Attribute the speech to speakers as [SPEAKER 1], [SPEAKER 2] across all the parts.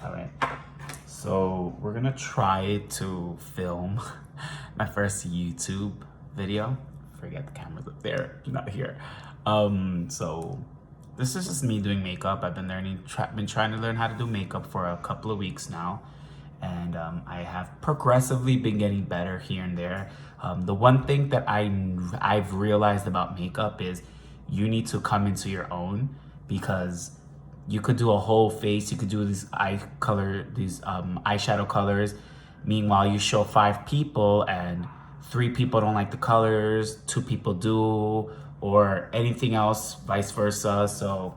[SPEAKER 1] All right. So we're gonna try to film my first YouTube video. Forget the camera's up there, not here. So this is just me doing makeup. I've been been trying to learn how to do makeup for a couple of weeks now, and I have progressively been getting better here and there. The one thing that I've realized about makeup is you need to come into your own, because you could do a whole face, you could do these eyeshadow colors. Meanwhile, you show 5 people and 3 people don't like the colors, 2 people do, or anything else, vice versa. So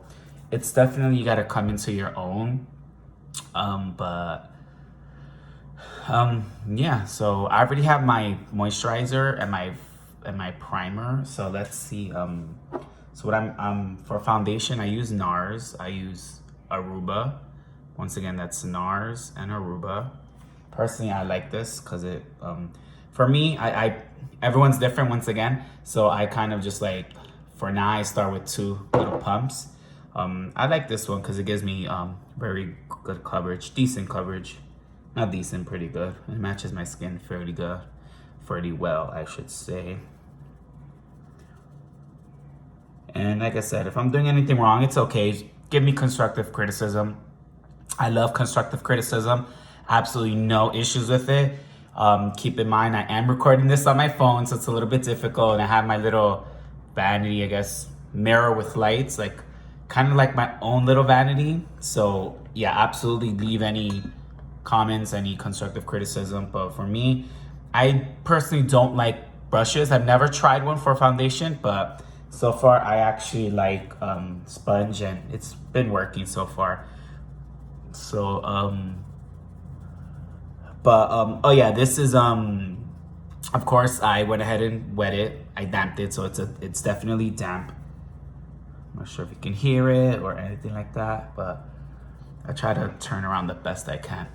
[SPEAKER 1] it's definitely, you gotta come into your own. Yeah, so I already have my moisturizer and my primer. So let's see. So what I'm for foundation, I use NARS. I use Aruba. Once again, that's NARS and Aruba. Personally, I like this because it for me, I everyone's different once again. So I kind of just like, for now, I start with 2 little pumps. I like this one because it gives me very good coverage, decent coverage. Not decent, pretty good. It matches my skin fairly good, fairly well, I should say. And like I said, if I'm doing anything wrong, it's okay. Give me constructive criticism. I love constructive criticism. Absolutely no issues with it. Keep in mind, I am recording this on my phone, so it's a little bit difficult. And I have my little vanity, I guess, mirror with lights, like kind of like my own little vanity. So yeah, absolutely leave any comments, any constructive criticism. But for me, I personally don't like brushes. I've never tried one for foundation, but so far I actually like sponge, and it's been working so far. So oh yeah, this is of course I went ahead and wet it. I damped it, so it's definitely damp. I'm not sure if you can hear it or anything like that, but I try to turn around the best I can.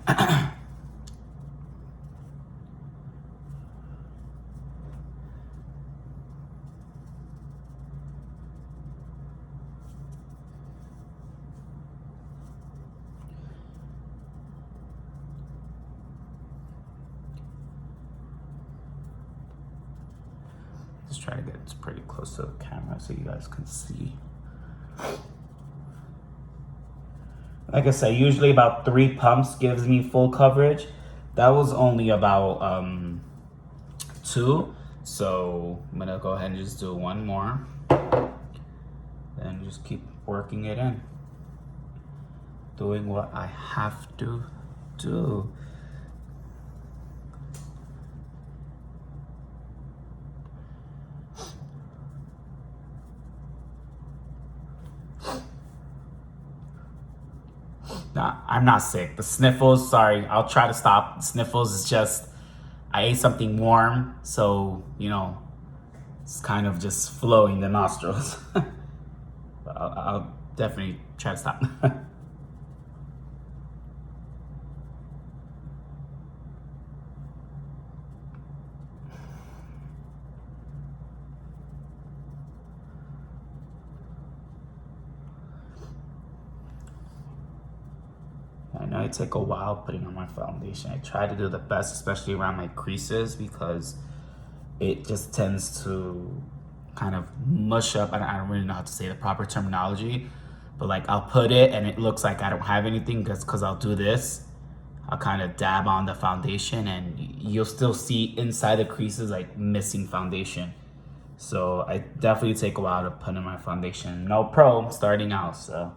[SPEAKER 1] Just try to get pretty close to the camera so you guys can see. Like I said, usually about 3 pumps gives me full coverage. That was only about 2. So I'm gonna go ahead and just do 1 more. Then just keep working it in. Doing what I have to do. Nah, I'm not sick. The sniffles, sorry, I'll try to stop. Sniffles is just, I ate something warm, so, you know, it's kind of just flowing the nostrils. But I'll definitely try to stop. I know it take a while putting on my foundation. I try to do the best, especially around my creases, because it just tends to kind of mush up. I don't really know how to say the proper terminology, but like I'll put it and it looks like I don't have anything, just because I'll do this. I'll kind of dab on the foundation and you'll still see inside the creases like missing foundation. So I definitely take a while to put in my foundation. No pro, starting out, so.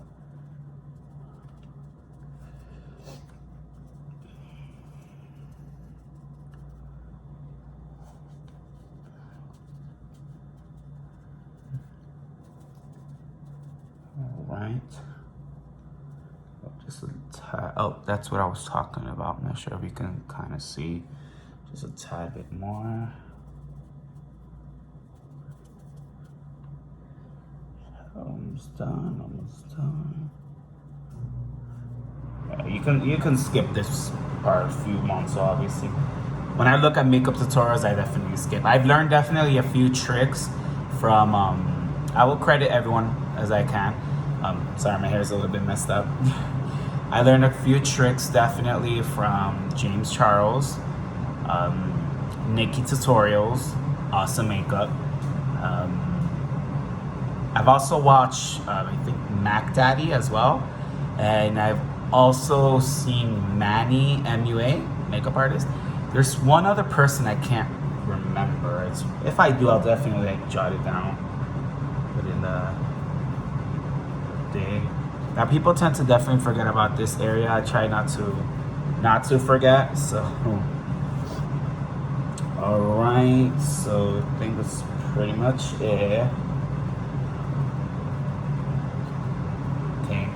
[SPEAKER 1] Right. Just a tad. Oh, that's what I was talking about. I'm not sure if you can kind of see. Just a tad bit more. Almost done. Almost done. Yeah, you can skip this part a few months, obviously. When I look at makeup tutorials, I definitely skip. I've learned definitely a few tricks from. I will credit everyone as I can. Sorry, my hair is a little bit messed up. I learned a few tricks definitely from James Charles, Nikki Tutorials, Awesome Makeup. I've also watched, I think, Mac Daddy as well. And I've also seen Manny MUA, makeup artist. There's one other person I can't remember. If I do, I'll definitely like jot it down. Put in the day. Now people tend to definitely forget about this area. I try not to forget. So alright, so I think that's pretty much it. Okay.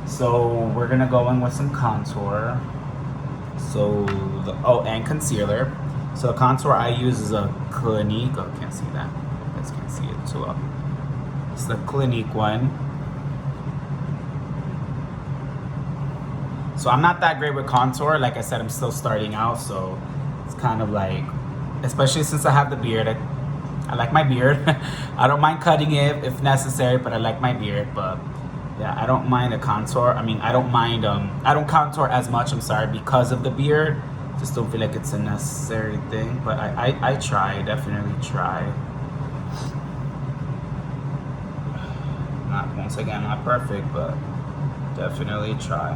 [SPEAKER 1] So we're gonna go in with some contour. So and concealer. So the contour I use is a Clinique. Oh, can't see that. You guys can't see it too well. It's the Clinique one. So I'm not that great with contour. Like I said, I'm still starting out, so it's kind of like, especially since I have the beard. I like my beard. I don't mind cutting it if necessary, but I like my beard. But yeah, I don't mind a contour. I mean, I don't mind, I don't contour as much, I'm sorry, because of the beard. Just don't feel like it's a necessary thing. But I try, definitely try. Once again, not perfect, but definitely try.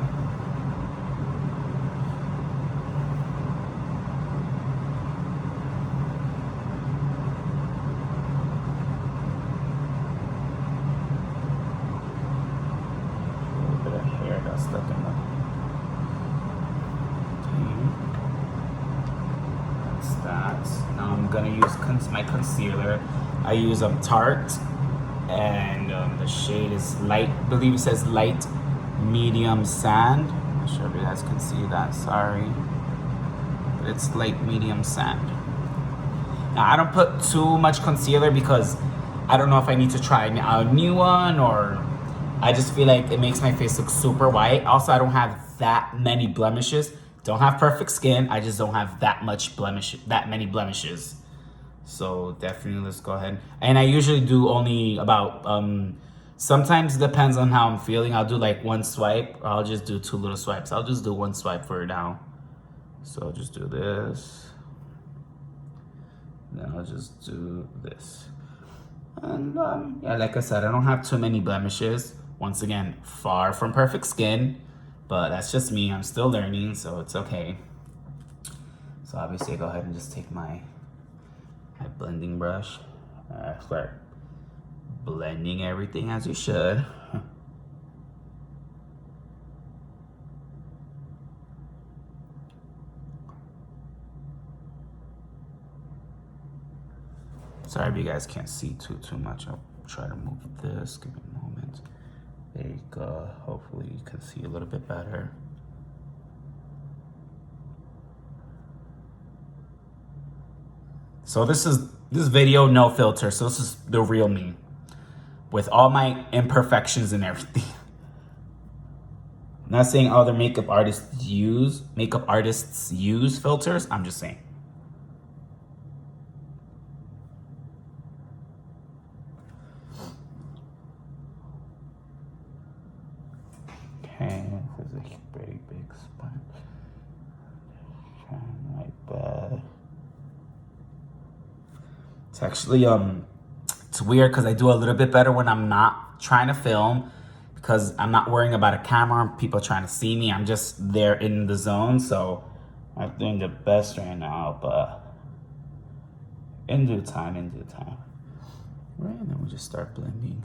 [SPEAKER 1] Stuck in the that's that. Now I'm gonna use my concealer. I use a Tarte, and the shade is light. I believe it says light medium sand. I'm not sure if you guys can see that. Sorry, but it's light medium sand. Now I don't put too much concealer because I don't know if I need to try a new one, or I just feel like it makes my face look super white. Also, I don't have that many blemishes. Don't have perfect skin. I just don't have that many blemishes. So definitely, let's go ahead. And I usually do only about, sometimes it depends on how I'm feeling. I'll do like one swipe, or I'll just do two little swipes. I'll just do one swipe for now. So I'll just do this. Then I'll just do this. And yeah, like I said, I don't have too many blemishes. Once again, far from perfect skin, but that's just me. I'm still learning, so it's okay. So obviously, I go ahead and just take my blending brush. Start blending everything as you should. Sorry if you guys can't see too much. I'll try to move this. Give me a moment. There you go. Hopefully you can see a little bit better. So this video, no filter. So this is the real me, with all my imperfections and everything. I'm not saying other makeup artists use filters. I'm just saying. Okay, this is a very big spot. Like that. It's actually it's weird because I do a little bit better when I'm not trying to film, because I'm not worrying about a camera, people trying to see me. I'm just there in the zone. So I'm doing the best right now, but in due time. Right, and then we'll just start blending.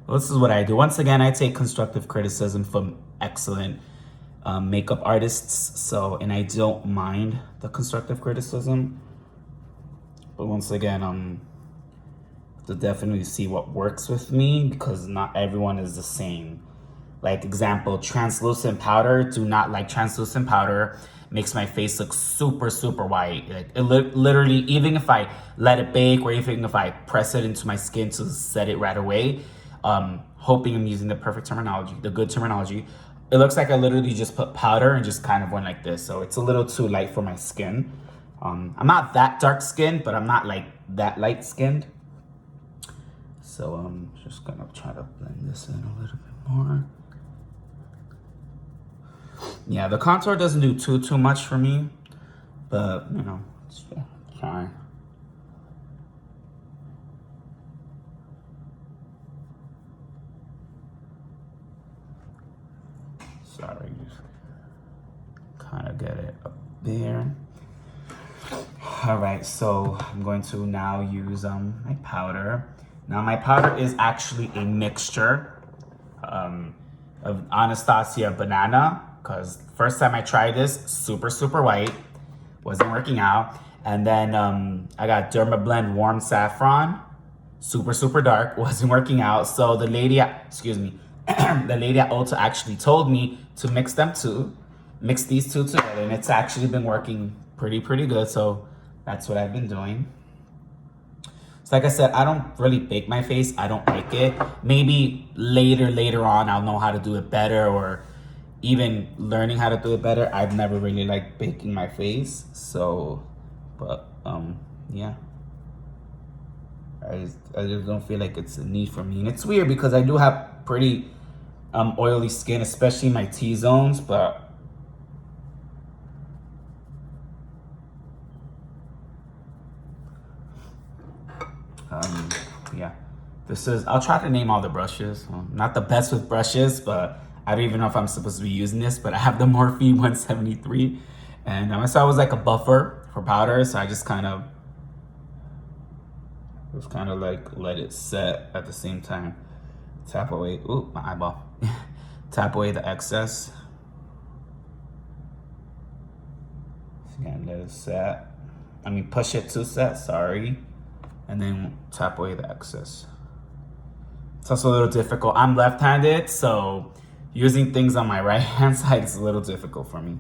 [SPEAKER 1] Well, this is what I do. Once again, I take constructive criticism from excellent makeup artists. So, and I don't mind the constructive criticism. But once again, to definitely see what works with me, because not everyone is the same. Like example, translucent powder. Do not like translucent powder. Makes my face look super, super white. Like it literally, even if I let it bake, or even if I press it into my skin to set it right away, hoping I'm using the perfect terminology, the good terminology, it looks like I literally just put powder and just kind of went like this. So it's a little too light for my skin. I'm not that dark skinned, but I'm not like that light skinned. So I'm just gonna try to blend this in a little bit more. Yeah, the contour doesn't do too much for me, but you know, it's fine. Sorry, just kind of get it up there. All right, so I'm going to now use my powder. Now my powder is actually a mixture of Anastasia banana, because first time I tried this, super white, wasn't working out. And then I got Dermablend warm saffron, super dark, wasn't working out. So the lady, excuse me, the lady at Ulta actually told me to mix these two together, and it's actually been working pretty good. So that's what I've been doing. So like I said, I don't really bake my face. I don't like it. Maybe later on, I'll know how to do it better, or even learning how to do it better. I've never really liked baking my face. So, but yeah. I just don't feel like it's a need for me. And it's weird because I do have pretty oily skin, especially my T-zones, but yeah. I'll try to name all the brushes. Not the best with brushes, but I don't even know if I'm supposed to be using this, but I have the Morphe 173. And I saw it was like a buffer for powder, so I just kind of like let it set at the same time. Tap away, ooh, my eyeball. Tap away the excess. Again, let it set. I mean, push it to set, sorry. And then tap away the excess. It's also a little difficult. I'm left-handed, so using things on my right-hand side is a little difficult for me.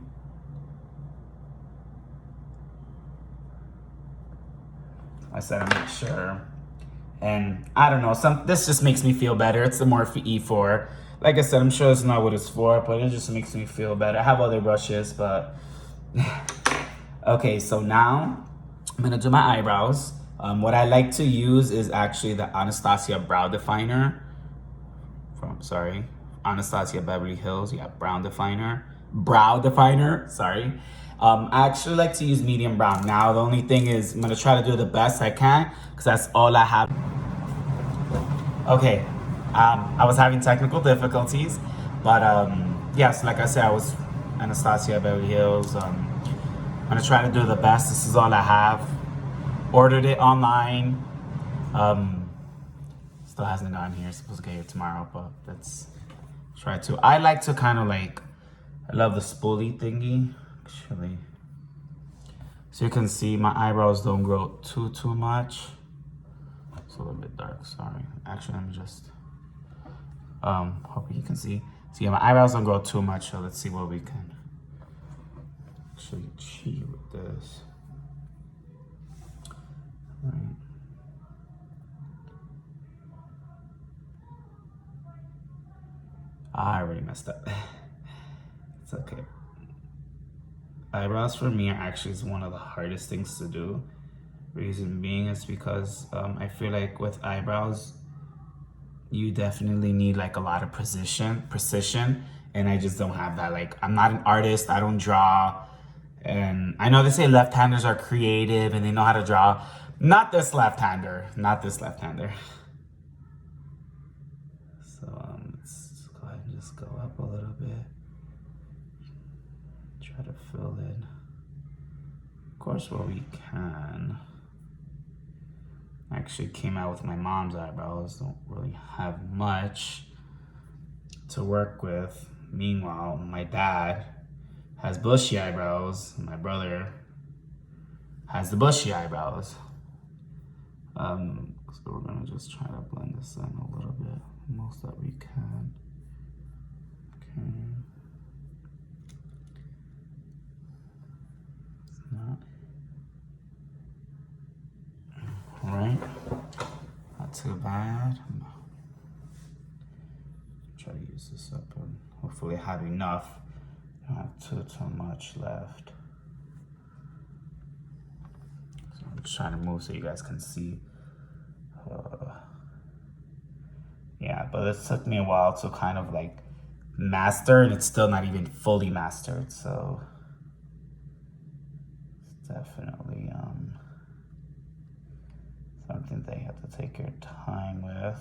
[SPEAKER 1] I said to make sure. And I don't know, this just makes me feel better. It's the Morphe E4. Like I said, I'm sure it's not what it's for, but it just makes me feel better. I have other brushes, but okay, so now I'm gonna do my eyebrows. What I like to use is actually the Anastasia Brow Definer. Anastasia Beverly Hills. Yeah, Brow Definer, sorry. I actually like to use medium brown. Now, the only thing is I'm gonna try to do the best I can because that's all I have. Okay, I was having technical difficulties, but yes, like I said, I was Anastasia Beverly Hills. I'm gonna try to do the best. This is all I have. Ordered it online. Still hasn't gotten here. It's supposed to get here tomorrow, but let's try to. I like to kind of like, I love the spoolie thingy, actually. So you can see my eyebrows don't grow too much. It's a little bit dark, sorry. Actually, let me just, hope you can see. So yeah, my eyebrows don't grow too much, so let's see what we can actually achieve with this. Right. I already messed up. It's okay. Eyebrows for me are actually one of the hardest things to do. Reason being is because I feel like with eyebrows, you definitely need like a lot of precision, and I just don't have that. Like, I'm not an artist, I don't draw, and I know they say left-handers are creative and they know how to draw. Not this left-hander. So let's go ahead and just go up a little bit. Try to fill in, of course, what we can. I actually came out with my mom's eyebrows. Don't really have much to work with. Meanwhile, my dad has bushy eyebrows. My brother has the bushy eyebrows. So we're gonna just try to blend this in a little bit, most that we can. Okay. It's not. All right. Not too bad. Try to use this up and hopefully have enough. Don't have too much left. So I'm just trying to move so you guys can see. Yeah, but it took me a while to kind of like master, and it's still not even fully mastered. So it's definitely something that you have to take your time with.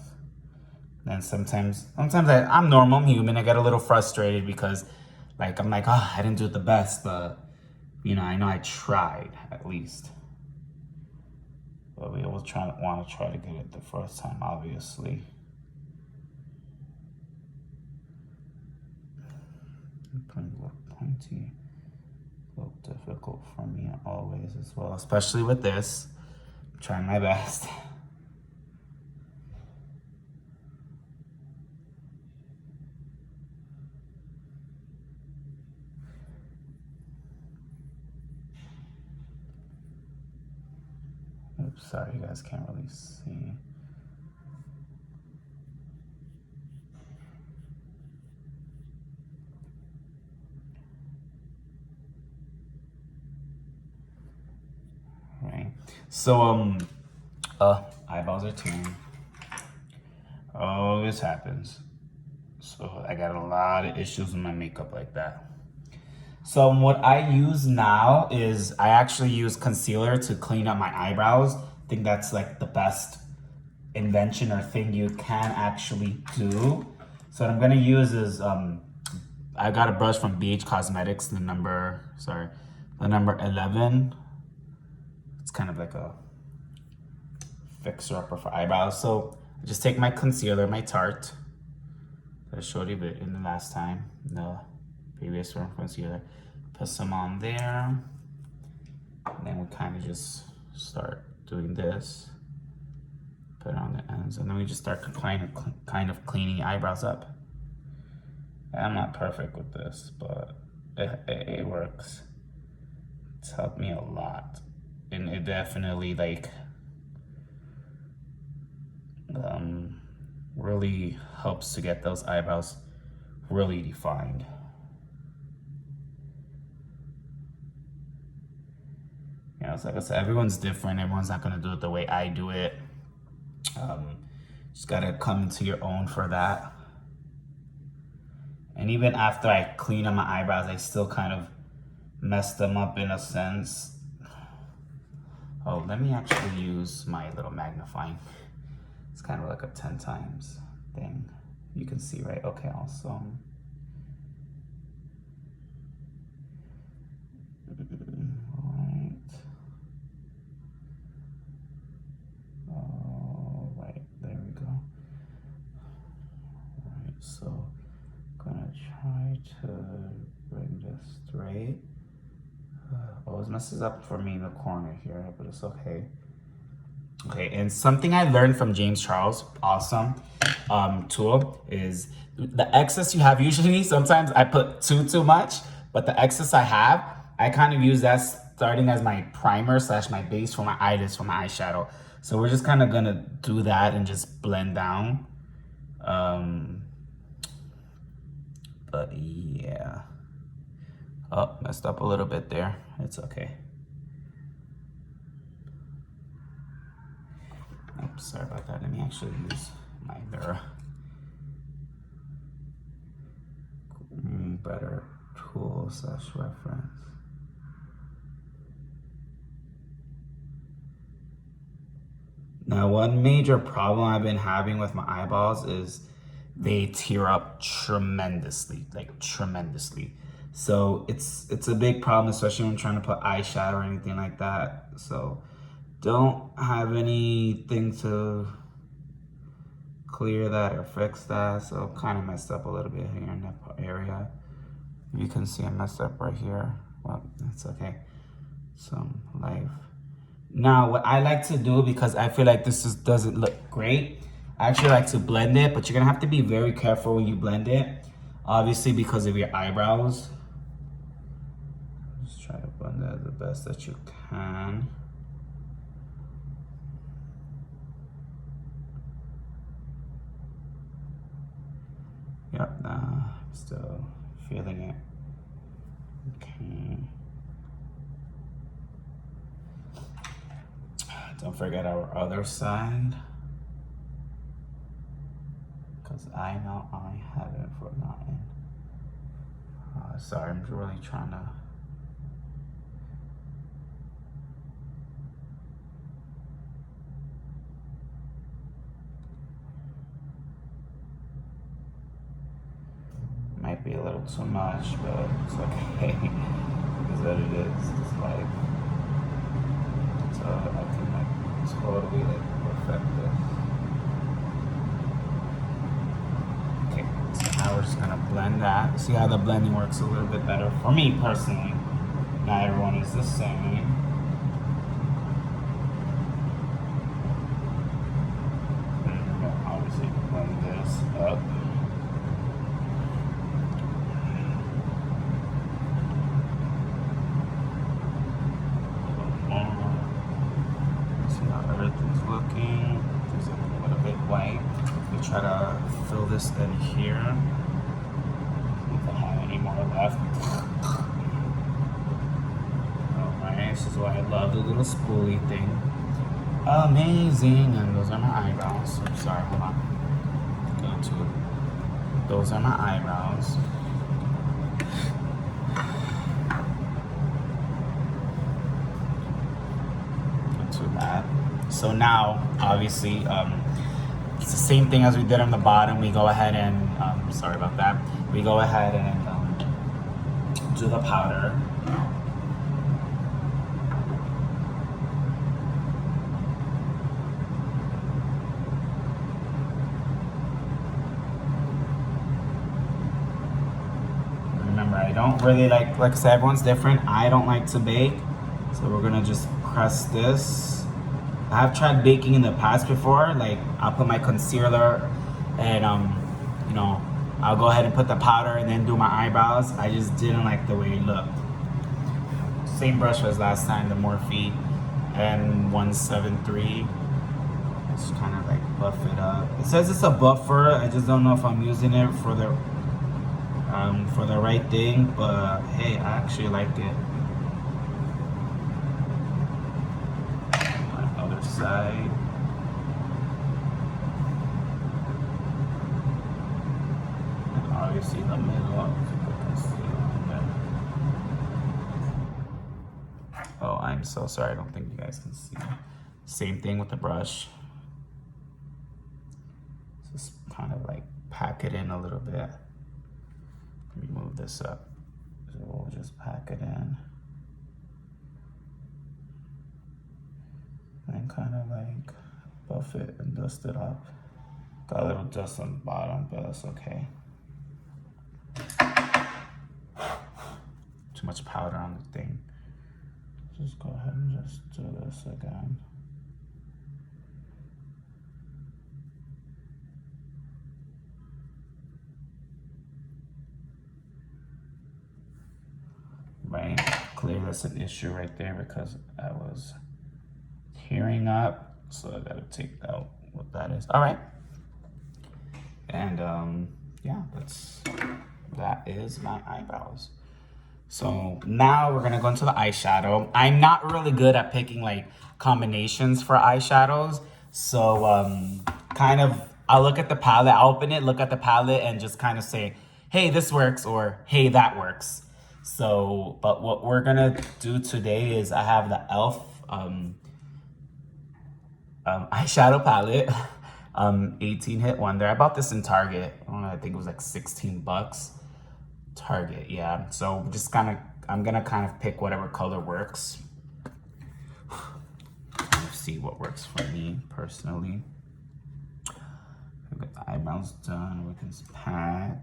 [SPEAKER 1] And sometimes I'm normal, I'm human. I get a little frustrated because, like, I'm like, oh, I didn't do it the best, but you know I tried at least. But we always want to try to get it the first time, obviously. Pretty pointy, a little difficult for me always as well, especially with this. I'm trying my best. Oops, sorry, you guys can't really see. Right. So eyeballs are tearing. Always happens. So I got a lot of issues with my makeup like that. So what I use now is I actually use concealer to clean up my eyebrows. I think that's like the best invention or thing you can actually do. So what I'm gonna use is I got a brush from BH Cosmetics, the number 11. It's kind of like a fixer-upper for eyebrows. So I just take my concealer, my Tarte, that I showed you in the last time, the previous one concealer. Put some on there. And then we kind of just start doing this. Put it on the ends. And then we just start kind of cleaning the eyebrows up. I'm not perfect with this, but it works. It's helped me a lot. And it definitely really helps to get those eyebrows really defined. You know, so like I said, everyone's different. Everyone's not gonna do it the way I do it. Just gotta come into your own for that. And even after I clean up my eyebrows, I still kind of mess them up in a sense. Oh, let me actually use my little magnifying. It's kind of like a 10 times thing. You can see, right? Okay, awesome. All right, there we go. All right, so I'm gonna try to bring this straight. Always messes up for me in the corner here, but it's okay. Okay, and something I learned from James Charles, awesome tool, is the excess you have. Usually, sometimes I put too much, but the excess I have, I kind of use that starting as my primer / my base for my eyelids, for my eyeshadow. So we're just kind of gonna do that and just blend down. But yeah. Oh, messed up a little bit there. It's okay. Oops, sorry about that. Let me actually use my mirror. Better tool / reference. Now, one major problem I've been having with my eyeballs is they tear up tremendously, like tremendously. So it's a big problem, especially when I'm trying to put eyeshadow or anything like that. So don't have anything to clear that or fix that. So kind of messed up a little bit here in that area. You can see I messed up right here. Well, that's okay. Some life. Now, what I like to do, because I feel like this doesn't look great, I actually like to blend it, but you're gonna have to be very careful when you blend it. Obviously, because of your eyebrows. Just try to blend that the best that you can. Yep, I'm still feeling it. Okay. Don't forget our other side, because I know I haven't forgotten. Sorry, I'm really trying to. Might be a little too much, but it's okay. It's what it is. It's like, so I can like totally like perfect this. Okay, so now we're just gonna blend that. See how the blending works a little bit better for me personally. Not everyone is the same. Obviously blend this up. Looking, there's a little bit white. We try to fill this in here. See if I have any more left. Alright, this is why I love the little spoolie thing. Amazing, and those are my eyebrows. I'm sorry, hold on. Go to it. Those are my eyebrows. Not too bad. So now, obviously, it's the same thing as we did on the bottom. We go ahead and, sorry about that. We go ahead and do the powder. Remember, I don't really like I said, everyone's different. I don't like to bake. So we're gonna just press this. I have tried baking in the past before. Like, I'll put my concealer and you know, I'll go ahead and put the powder and then do my eyebrows. I just didn't like the way it looked. Same brush as last time, the Morphe N173. Just kind of like buff it up. It says it's a buffer. I just don't know if I'm using it for the right thing, but hey, I actually like it. Side. And obviously the middle. Oh, I'm so sorry. I don't think you guys can see. Same thing with the brush. Just kind of like pack it in a little bit. Let me move this up. So we'll just pack it in. And kind of like buff it and dust it up. Got a little dust on the bottom, but that's okay. Too much powder on the thing. Just go ahead and just do this again. Right, clearly that's an issue right there because I was tearing up, so I gotta take out what that is. All right, and yeah, that is my eyebrows. So now we're gonna go into the eyeshadow. I'm not really good at picking like combinations for eyeshadows, so kind of I'll look at the palette, I'll open it, look at the palette, and just kind of say, hey, this works, or hey, that works. So, but what we're gonna do today is I have the e.l.f. Eyeshadow palette, 18 Hit Wonder. I bought this in Target. I don't know, I think it was like 16 bucks. Target, yeah. So just I'm gonna kind of pick whatever color works. Let's see what works for me personally. We got the eyebrows done with this pack.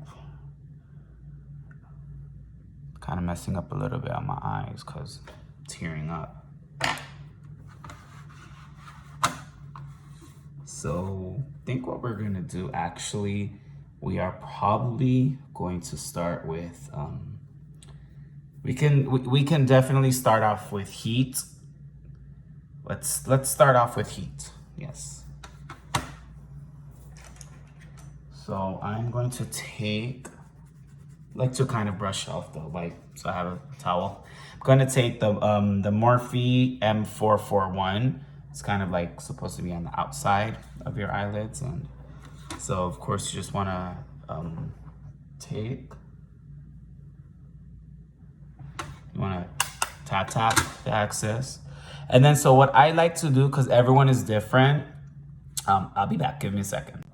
[SPEAKER 1] Kind of messing up a little bit on my eyes because tearing up. So I think what we're gonna do actually, we are probably going to start with we can definitely start off with heat. Let's start off with heat. Yes. So I'm going to take, like to kind of brush off the white, so I have a towel. I'm gonna take the Morphe M441. It's kind of like supposed to be on the outside of your eyelids, and so of course you just wanna take tap, tap the excess. And then, so what I like to do, because everyone is different, I'll be back. Give me a second.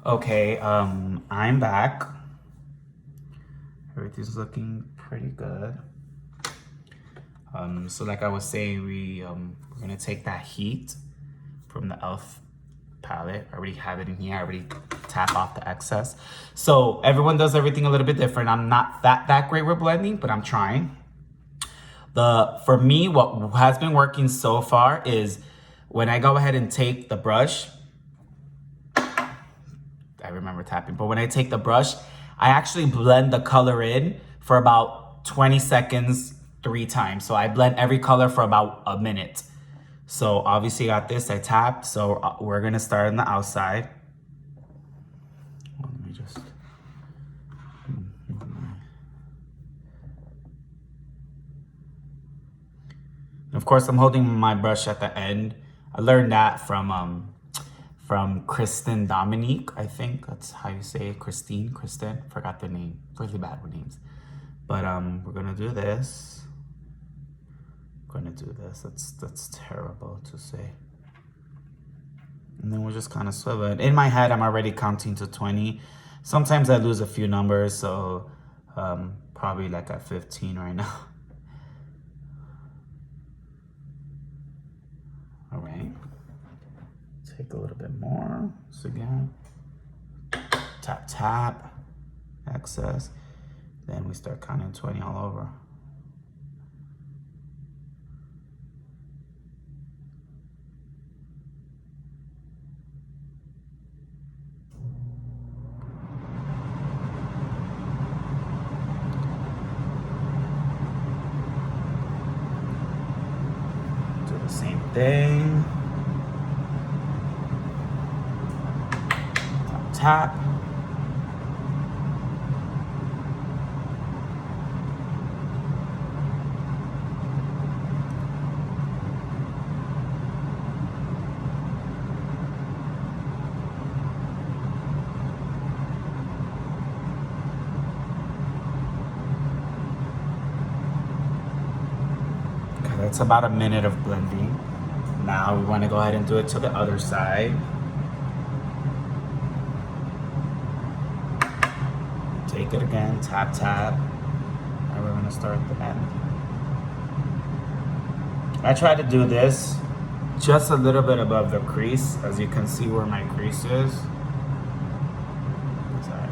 [SPEAKER 1] Okay, I'm back. Everything's looking pretty good. So like I was saying, we're gonna take that heat from the e.l.f. palette. I already have it in here. I already tap off the excess. So everyone does everything a little bit different. I'm not that great with blending, but I'm trying. For me, what has been working so far is when I go ahead and take the brush, I remember tapping, but when I take the brush, I actually blend the color in for about 20 seconds, 3 times. So I blend every color for about a minute. So obviously got this, I tapped. So we're gonna start on the outside. Let me just, of course, I'm holding my brush at the end. I learned that from Kristen Dominique, I think that's how you say it. Kristen, forgot the name. Really bad with names. But we're gonna do this. That's terrible to say. And then we'll just kind of swivel it. In my head, I'm already counting to 20. Sometimes I lose a few numbers, so probably like at 15 right now. All right. Take a little bit more. So again, tap, tap, excess. Then we start counting 20 all over. Do the same thing. Tap. Okay, that's about a minute of blending. Now we want to go ahead and do it to the other side. Take it again, tap, tap. And we're gonna start at the end. I try to do this just a little bit above the crease, as you can see where my crease is. Sorry.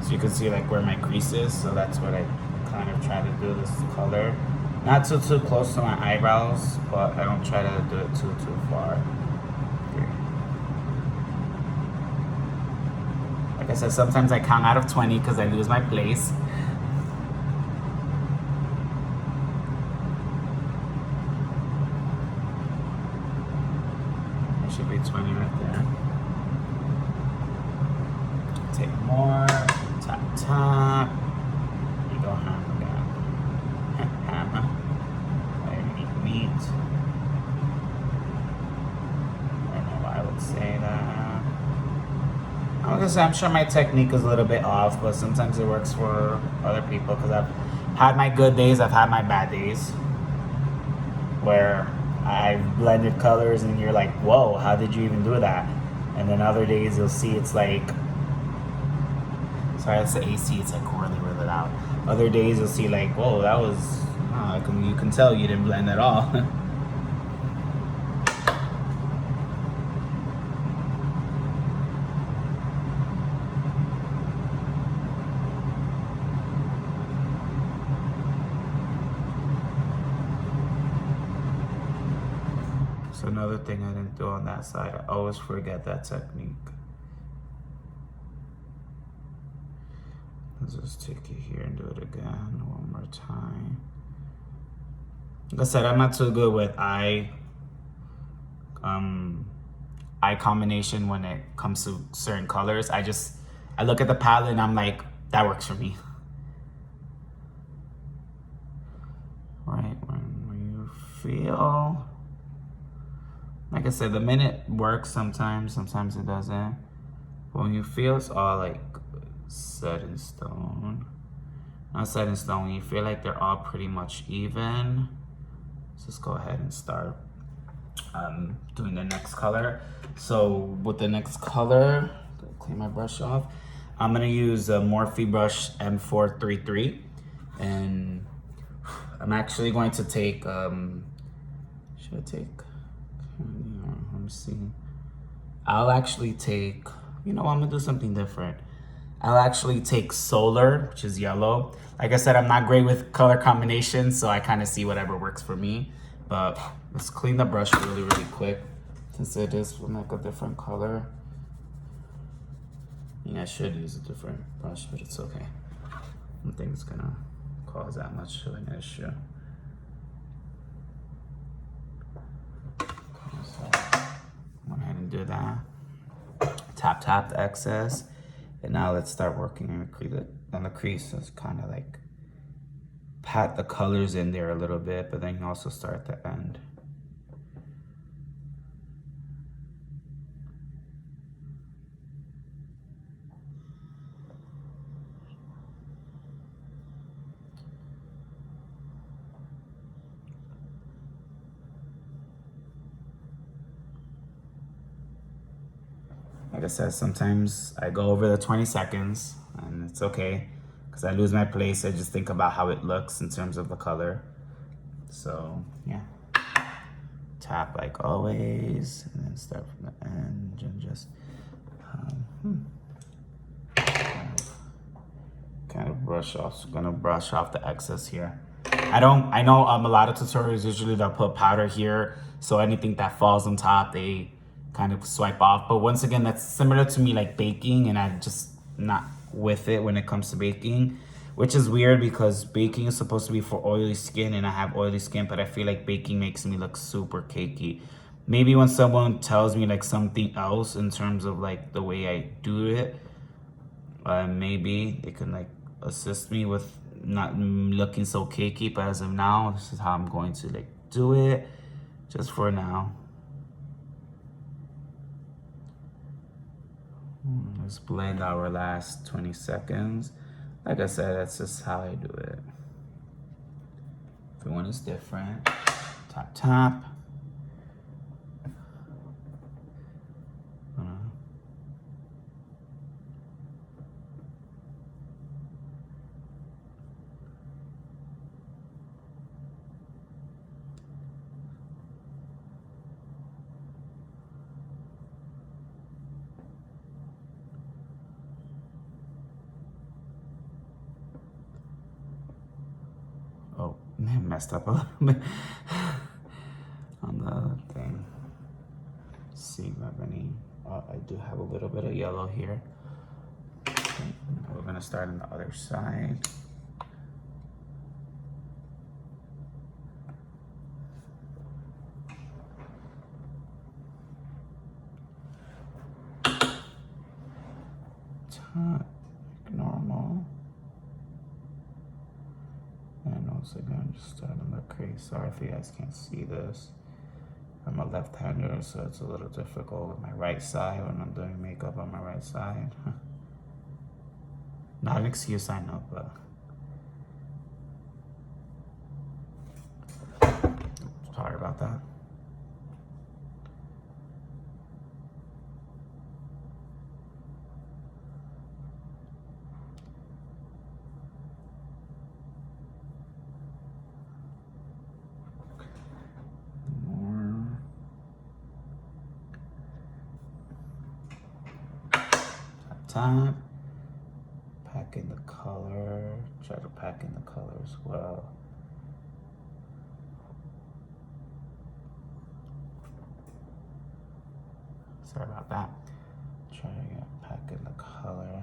[SPEAKER 1] So you can see like where my crease is, so that's what I kind of try to do this color. Not too close to my eyebrows, but I don't try to do it too far. Like I said, sometimes I count out of 20 because I lose my place. It should be 20 right there. Take more, tap, tap. You go hammer down. Hammer. Neat. I don't know why I would say that. I'm sure my technique is a little bit off, but sometimes it works for other people because I've had my good days, I've had my bad days where I've blended colors and you're like, whoa, how did you even do that? And then other days you'll see it's like, sorry, that's the AC, it's like really loud. Other days you'll see like, whoa, that was, you can tell you didn't blend at all. So another thing I didn't do on that side, I always forget that technique. Let's just take it here and do it again one more time. Like I said, I'm not too good with eye combination when it comes to certain colors. I look at the palette and I'm like, that works for me. Right, when you feel, like I said, the minute works sometimes it doesn't. But when you feel it's all like set in stone, not set in stone. When you feel like they're all pretty much even, let's just go ahead and start doing the next color. So with the next color, clean my brush off. I'm gonna use a Morphe brush M433, and I'm actually going to take, should I take, let me see. I'll actually take, you know, I'm gonna do something different. I'll actually take Solar, which is yellow. Like I said, I'm not great with color combinations, so I kind of see whatever works for me. But let's clean the brush really, really quick, since it is like a different color. I mean, I should use a different brush, but it's okay. I don't think it's gonna cause that much of an issue. So, go ahead and do that. Tap the excess. And now let's start working on the crease. So it's kind of like pat the colors in there a little bit, but then you also start at the end. Like I said, sometimes I go over the 20 seconds and it's okay because I lose my place. I just think about how it looks in terms of the color. So yeah, tap like always and then start from the end and just kind of brush off. I'm gonna brush off the excess here. I know a lot of tutorials usually they'll put powder here, so anything that falls on top they kind of swipe off. But once again, that's similar to me like baking, and I'm just not with it when it comes to baking, which is weird because baking is supposed to be for oily skin and I have oily skin, but I feel like baking makes me look super cakey. Maybe when someone tells me like something else in terms of like the way I do it, maybe they can like assist me with not looking so cakey, but as of now, this is how I'm going to like do it just for now. Let's blend our last 20 seconds. Like I said, that's just how I do it. Everyone is different. Tap. Oh, I messed up a little bit on the thing. Let's see if I have any. I do have a little bit of yellow here. Okay, we're gonna start on the other side. Tap, normal. And once again, just start on the crease. Sorry if you guys can't see this. I'm a left-hander, so it's a little difficult with my right side when I'm doing makeup on my right side. Not an excuse, I know, but sorry about that. Tap, pack in the color, try to pack in the color as well. Sorry about that. Try to pack in the color.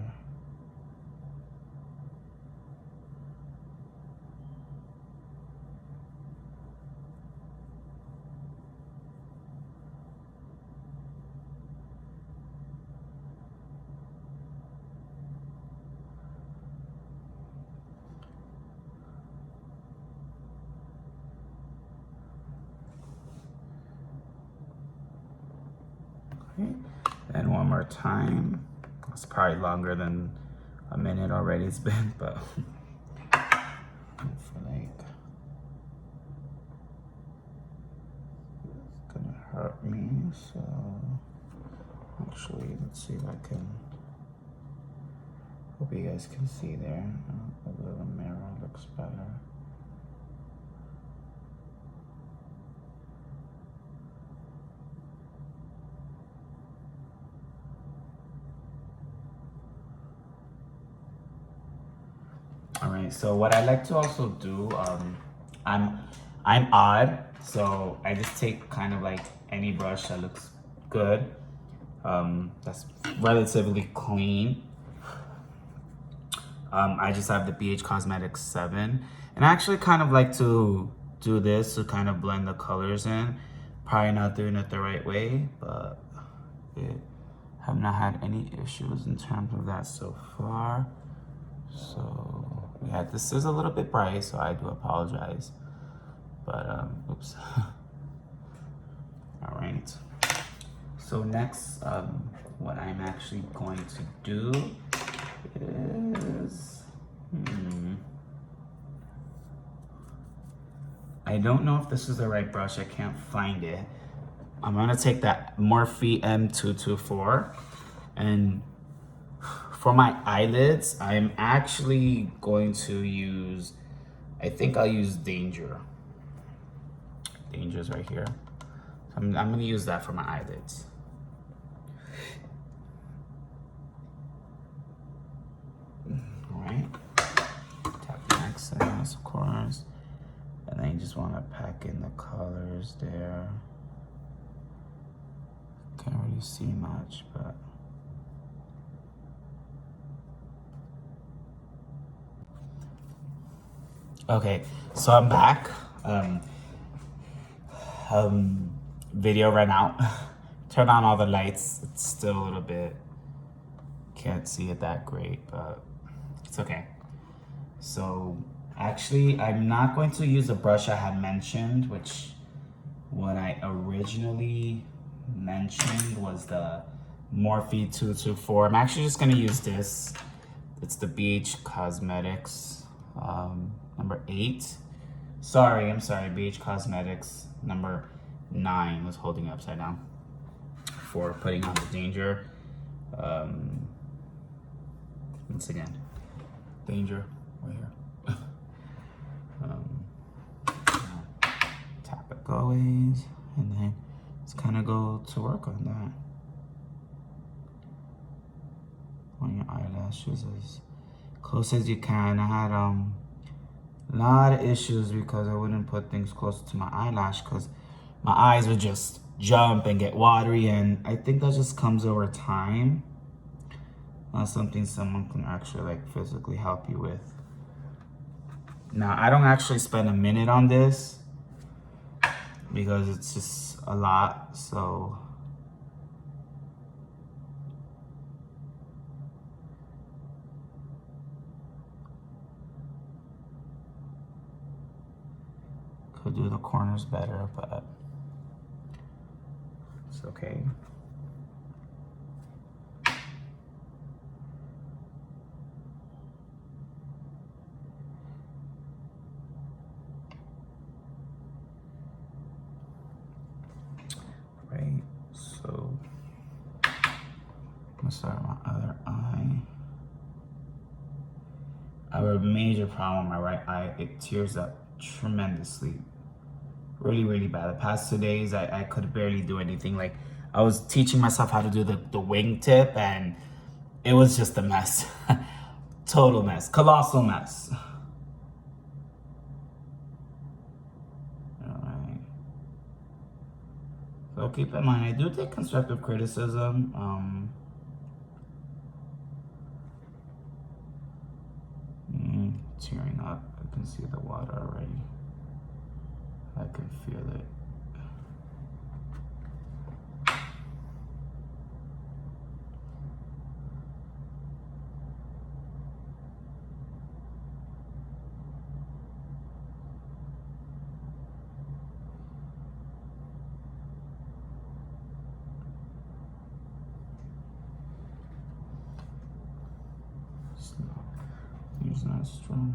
[SPEAKER 1] And one more time. It's probably longer than a minute already it's been, but So actually, let's see if I can. Hope you guys can see there. A little mirror looks better. All right. So what I like to also do, I'm I'm odd, so I just take kind of like any brush that looks good. That's relatively clean. I just have the BH Cosmetics 7. And I actually kind of like to do this to kind of blend the colors in. Probably not doing it the right way, but it have not had any issues in terms of that so far. So yeah, this is a little bit bright, so I do apologize. But oops. All right. So next, what I'm actually going to do is, I don't know if this is the right brush. I can't find it. I'm gonna take that Morphe M224, and for my eyelids, I'm actually going to use, I think I'll use Danger. Danger's right here. So I'm gonna use that for my eyelids. All right. Tap the accents, of course. And then you just want to pack in the colors there. Can't really see much, but okay. So I'm back. Video ran out. Turn on all the lights. It's still a little bit. Can't see it that great, but it's okay. So actually, I'm not going to use the brush I had mentioned, which what I originally mentioned was the Morphe 224. I'm actually just going to use this. It's the BH Cosmetics number 8. I'm sorry, BH Cosmetics number 9 was holding it upside down for putting on the Danger. Once again, Danger right here. Tap it always, and then just kind of go to work on that. On your eyelashes as close as you can. I had a lot of issues because I wouldn't put things close to my eyelash because my eyes would just jump and get watery, and I think that just comes over time. Not something someone can actually like physically help you with. Now, I don't actually spend a minute on this because it's just a lot, so could do the corners better, but it's okay. Right, so I'm gonna start my other eye. I have a major problem with my right eye. It tears up tremendously. Really, really bad. The past 2 days, I could barely do anything. Like, I was teaching myself how to do the wingtip, and it was just a mess. Total mess. Colossal mess. Alright. So keep in mind, I do take constructive criticism. Tearing up. I can see the water already. I can feel it. It's not strong.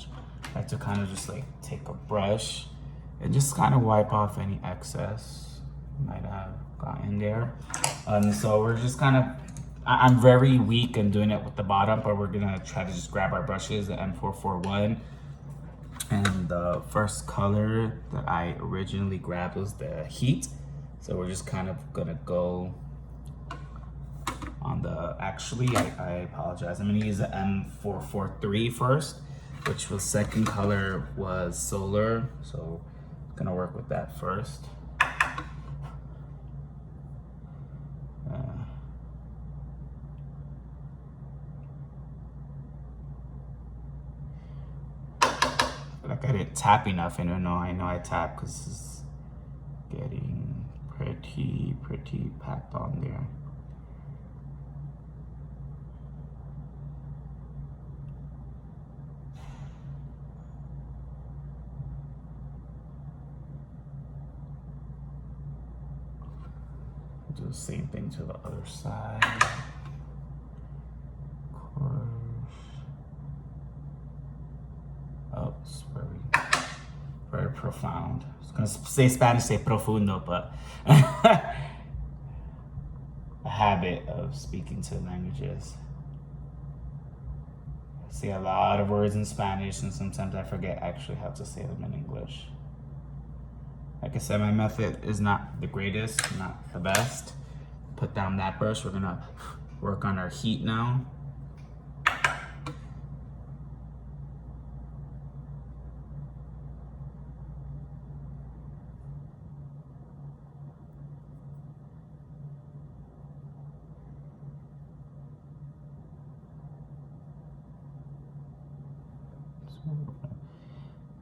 [SPEAKER 1] much. I like to kind of just like take a brush and just kind of wipe off any excess might have gotten there. So we're just kind of, I'm very weak in doing it with the bottom, but we're gonna try to just grab our brushes, the M441. And the first color that I originally grabbed was the Heat. So we're just kind of gonna go on the, actually, I apologize. I'm gonna use the M443 first, which was second color was Solar. So gonna work with that first. Like I didn't tap enough, and I know I tapped because it's getting pretty packed on there. Do the same thing to the other side. Of course. Oh, it's very profound. I was gonna say Spanish, say profundo, but a habit of speaking two languages. I say a lot of words in Spanish, and sometimes I forget actually how to say them in English. Like I said, my method is not the greatest, not the best. Put down that brush. We're gonna work on our Heat now.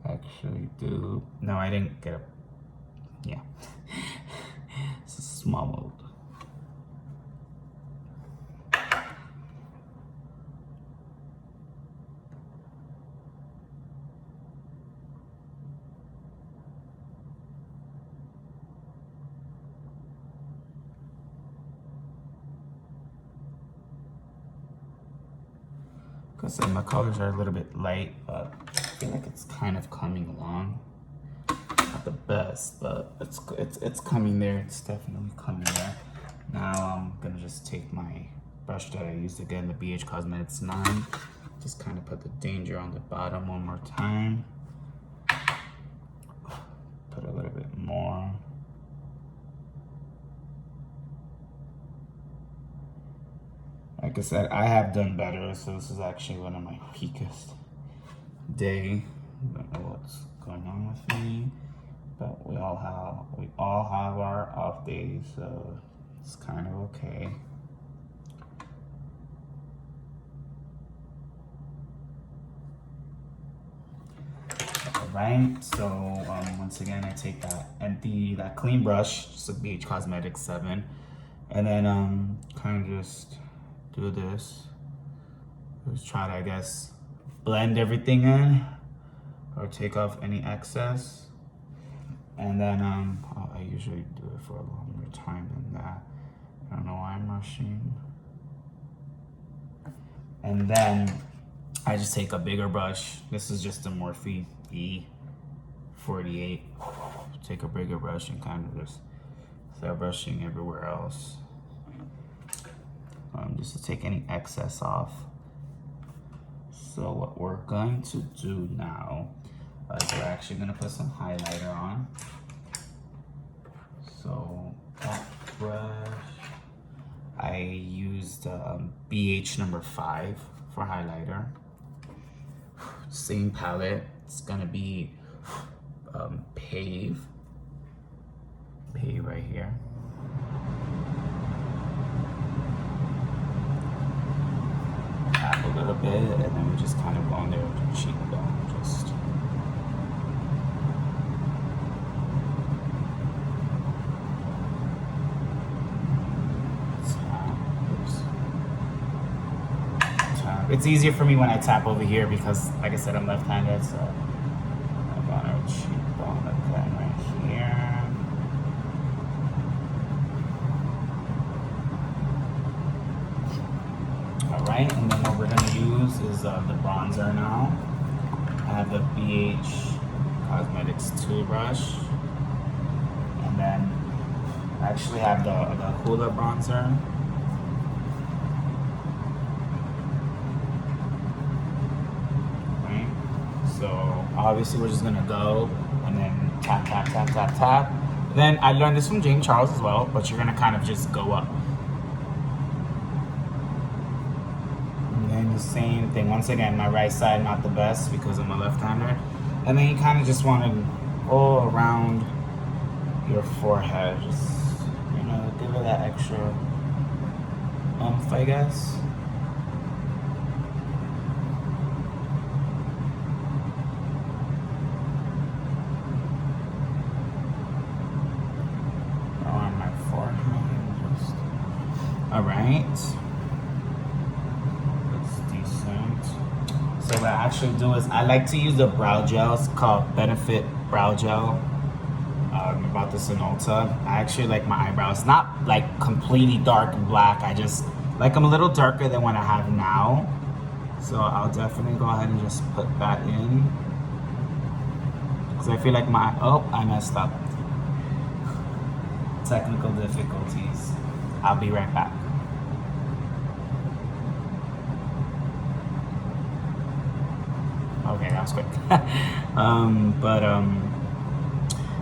[SPEAKER 1] Actually do, no, I didn't get a, yeah. It's a small mode. Because my colors are a little bit light, but I feel like it's kind of coming along. Not the best, but it's coming there. It's definitely coming there. Now I'm gonna just take my brush that I used again, the BH Cosmetics 9. Just kind of put the danger on the bottom one more time. Put a little bit more. Like I said, I have done better, so this is actually one of my weakest day. Don't know what's going on with me, but we all have our off days, so it's kind of okay. Alright, so once again, I take that clean brush, just a BH Cosmetics 7, and then kind of just do this. Just try to, I guess, blend everything in or take off any excess. And then I usually do it for a longer time than that. I don't know why I'm rushing. And then I just take a bigger brush. This is just a Morphe E48. Take a bigger brush and kind of just start brushing everywhere else. Just to take any excess off. So what we're going to do now is we're actually going to put some highlighter on. So that brush, I used BH number 5 for highlighter. Same palette. It's going to be Pave right here. A little bit, and then we just kind of go on there with the cheekbone, just tap. It's easier for me when I tap over here because, like I said, I'm left-handed, so I'm on our cheekbone again right here. Alright, and then what we're going to use is the bronzer now. have the BH Cosmetics toothbrush. And then I actually have the Hoola bronzer. Right? So obviously we're just gonna go and then tap, tap, tap, tap, tap. Then I learned this from James Charles as well, but you're gonna kind of just go up. And then the same thing. Once again, my right side not the best because I'm a left-hander. And then you kind of just want to go around your forehead. Just, you know, give it that extra oomph, I guess. Around my forehead. Just, all right. So what I actually do is I like to use the brow gel. It's called Benefit Brow Gel. About this in Ulta. I actually like my eyebrows not like completely dark and black. I just like them a little darker than what I have now. So I'll definitely go ahead and just put that in. Because I feel like I messed up. Technical difficulties. I'll be right back. Okay, that was quick.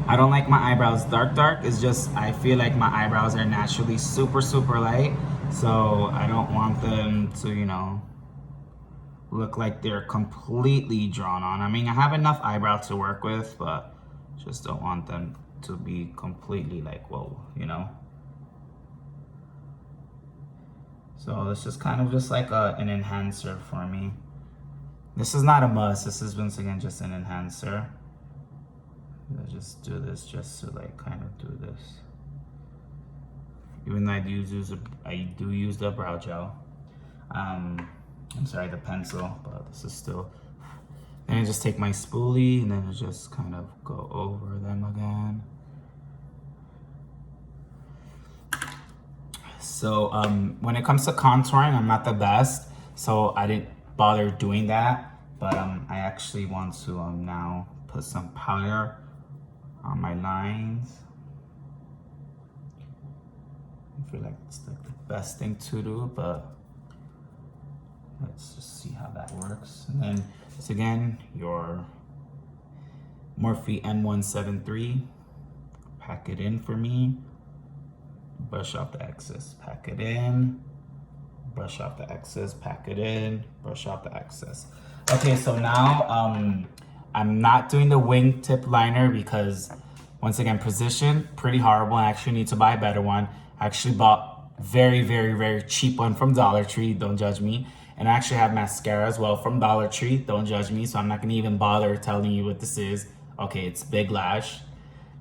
[SPEAKER 1] I don't like my eyebrows dark. It's just I feel like my eyebrows are naturally super light, so I don't want them to, you know, look like they're completely drawn on. I mean, I have enough eyebrow to work with, but just don't want them to be completely like, whoa, you know. So it's just kind of just like an enhancer for me. This is not a must. This is once again just an enhancer. I just do this just to like kind of do this. Even though I do use the brow gel. I'm sorry, the pencil, but this is still. And I just take my spoolie and then I just kind of go over them again. So when it comes to contouring, I'm not the best, so I didn't bother doing that. But I actually want to now put some powder on my lines. I feel like it's like the best thing to do, but let's just see how that works. And then it's again your Morphe M173. Pack it in for me. Brush off the excess. Pack it in. Brush off the excess. Pack it in. Brush off the excess. Okay, so now I'm not doing the wingtip liner because, once again, precision, pretty horrible. I actually need to buy a better one. I actually bought very cheap one from Dollar Tree. Don't judge me. And I actually have mascara as well from Dollar Tree. Don't judge me. So I'm not gonna even bother telling you what this is. Okay, it's Big Lash.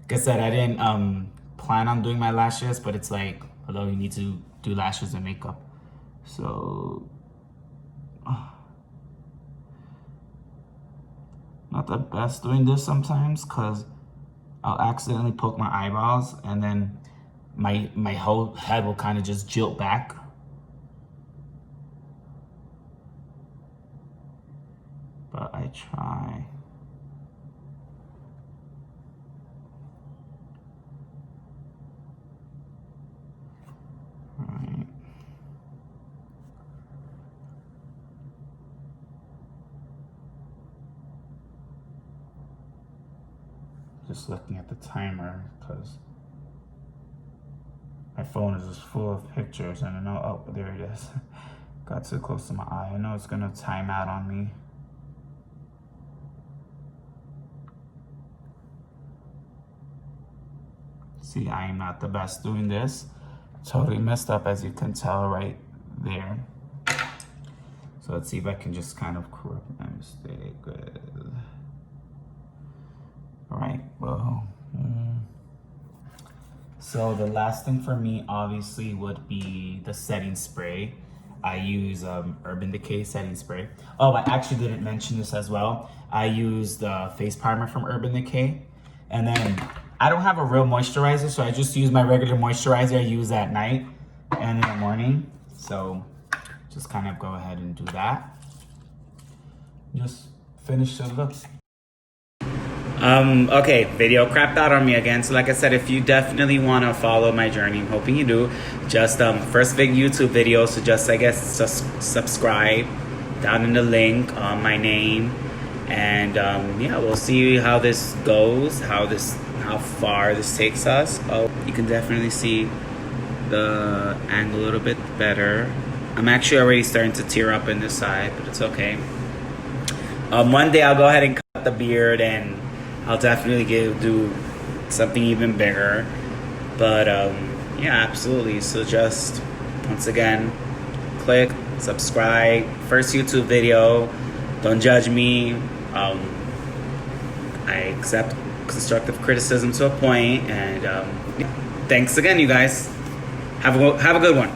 [SPEAKER 1] Like I said, I didn't plan on doing my lashes, but it's like, although you need to do lashes and makeup. So not the best doing this sometimes because I'll accidentally poke my eyeballs and then my whole head will kind of just jilt back. But I try. All right. Just looking at the timer because my phone is just full of pictures and I know, oh, there it is. Got too close to my eye. I know it's gonna time out on me. See, I am not the best doing this. Totally messed up, as you can tell right there. So let's see if I can just kind of correct my mistake. Good. All right, well. So the last thing for me, obviously, would be the setting spray. I use Urban Decay setting spray. Oh, I actually didn't mention this as well. I use the face primer from Urban Decay. And then I don't have a real moisturizer, so I just use my regular moisturizer I use at night and in the morning. So just kind of go ahead and do that. Just finish the look. Okay, video crapped out on me again. So like I said, if you definitely want to follow my journey, I'm hoping you do, just first big YouTube video, so just I guess just subscribe down in the link, my name, and yeah, we'll see how this goes, how far this takes us. Oh, you can definitely see the angle a little bit better. I'm actually already starting to tear up in this side, but it's okay. One day I'll go ahead and cut the beard, and I'll definitely do something even bigger. But yeah, absolutely. So just once again, click subscribe. First YouTube video. Don't judge me. I accept constructive criticism to a point, and thanks again, you guys. Have a good one.